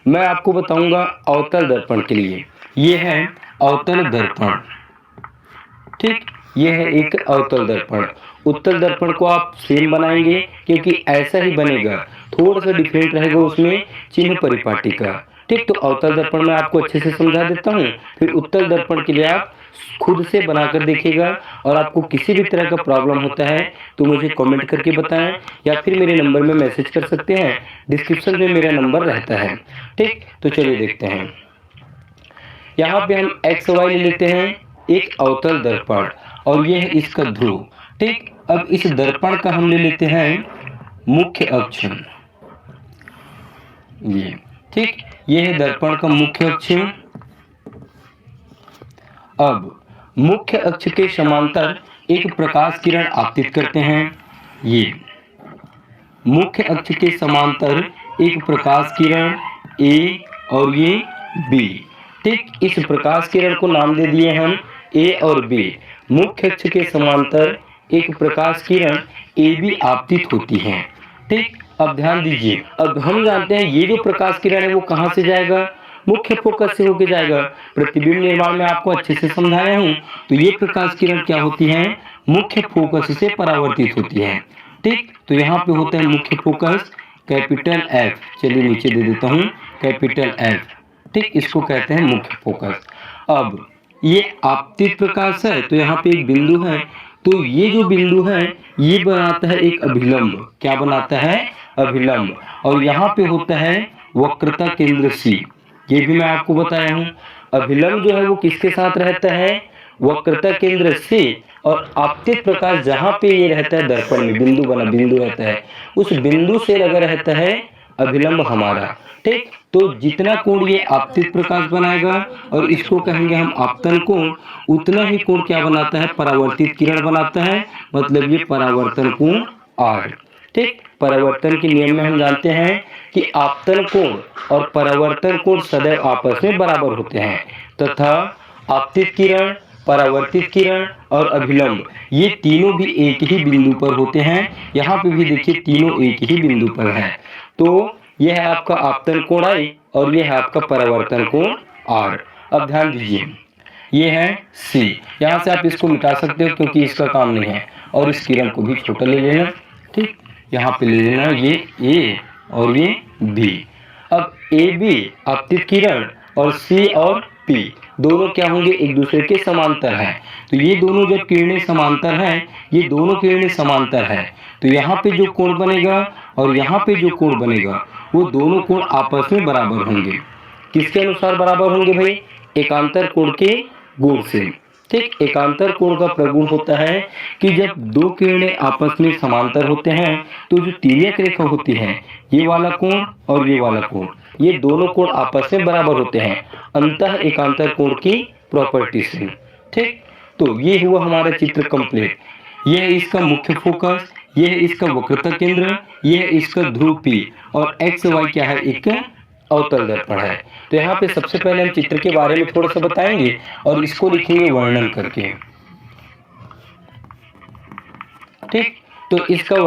मैं आपको बताऊंगा अवतल दर्पण के लिए। ये है अवतल दर्पण, ठीक। ये है एक अवतल दर्पण। उत्तल दर्पण को आप सेम बनाएंगे क्योंकि ऐसा ही बनेगा, थोड़ा सा डिफरेंट रहेगा उसमें चिन्ह परिपाटी का, ठीक। तो अवतल दर्पण में आपको अच्छे से समझा देता हूँ, फिर उत्तल दर्पण के लिए आप खुद से बनाकर देखिएगा। और आपको किसी भी तरह का प्रॉब्लम होता है तो मुझे कमेंट करके बताएं, या फिर मेरे नंबर में मैसेज कर सकते हैं, डिस्क्रिप्शन में मेरा नंबर रहता है, ठीक। तो चलिए देखते हैं। यहाँ पे हम एक्स वाई ले लेते हैं, एक अवतल दर्पण, और यह है इसका ध्रुव, ठीक। अब इस दर्पण का हम ले लेते हैं मुख्य अक्ष, ये, ठीक। यह है दर्पण का मुख्य अक्ष। अब मुख्य अक्ष के समांतर एक प्रकाश किरण आपतित करते हैं। ये मुख्य अक्ष के समांतर एक प्रकाश किरण ए और ये बी, ठीक। इस प्रकाश किरण को नाम दे दिए हम ए और बी। मुख्य अक्ष के समांतर एक प्रकाश किरण ए बी आपतित होती है, ठीक। अब ध्यान दीजिए, अब हम जानते हैं ये जो प्रकाश किरण है वो कहाँ से जाएगा, मुख्य फोकस से होकर जाएगा। प्रतिबिंब निर्माण में आपको अच्छे से समझाया हूँ। तो ये प्रकाश किरण क्या होती है, मुख्य फोकस से परावर्तित होती है, ठीक। तो यहाँ पे होता है मुख्य फोकस कैपिटल एफ, चलिए नीचे दे देता हूँ कैपिटल एफ, ठीक। इसको कहते हैं मुख्य फोकस। अब ये आपतित प्रकाश है तो यहाँ पे एक बिंदु है, तो ये जो बिंदु है ये बनाता है एक अभिलंब। क्या बनाता है, अभिलंब। और यहाँ पे होता है वक्रता केंद्र सी, ये भी मैं आपको बताया हूँ। अभिलंब जो है वो किसके साथ रहता है, वक्रता केंद्र से, और आपतित प्रकाश जहाँ पे ये रहता है दर्पण में बिंदु बना, बिंदु रहता है, उस बिंदु से लगा रहता है अभिलंब हमारा, ठीक। तो जितना कोण ये आपतित प्रकाश बनाएगा और इसको कहेंगे हम आपतन कोण, उतना ही कोण क्या बनाता है, परावर्तित किरण बनाता है, मतलब ये परावर्तन कोण आर, ठीक। परावर्तन के नियम में हम जानते हैं कि आपतन कोण और परावर्तन कोण सदैव आपस में बराबर होते हैं, तथा आपतित किरण, परावर्तित किरण और अभिलंब ये तीनों भी एक ही बिंदु पर होते हैं। यहाँ पे भी देखिए तीनों एक ही बिंदु पर है। तो यह है आपका आपतन कोण आई और यह है आपका परावर्तन कोण आर। अब ध्यान दीजिए, ये है सी, यहाँ से आप इसको मिटा सकते हो क्योंकि इसका काम नहीं है, और इस किरण को भी छोटा ले लेना, ठीक। यहाँ पे ले लेना ये ए और ये बी। अब ए बी आपतित किरण और सी और पी दोनों क्या होंगे, एक दूसरे के समांतर हैं। तो ये दोनों जब किरणें समांतर हैं, ये दोनों किरणें समांतर हैं, तो यहाँ पे जो कोण बनेगा और यहाँ पे जो कोण बनेगा वो दोनों कोण आपस में बराबर होंगे। किसके अनुसार बराबर होंगे भाई, एकांतर कोण के गुण से, ठीक। एकांतर कोण का प्रगुण होता है कि जब दो किरणें आपस में समांतर होते हैं तो जो तिर्यक रेखा होती है, ये वाला कोण और ये वाला कोण, ये दोनों कोण आपस में बराबर होते हैं अंतः एकांतर कोण की प्रॉपर्टी से, ठीक। तो ये हुआ हमारा चित्र कंप्लीट। यह है इसका मुख्य फोकस, यह है इसका वक्रता केंद्र, यह है इसका ध्रुव पी, और एक्स वाई क्या है, एक अवतल दर्पण है। तो यहाँ पे सबसे पहले हम चित्र के बारे में थोड़ा सा बताएंगे और इसको लिखेंगे वर्णन करके, ठीक। तो इसका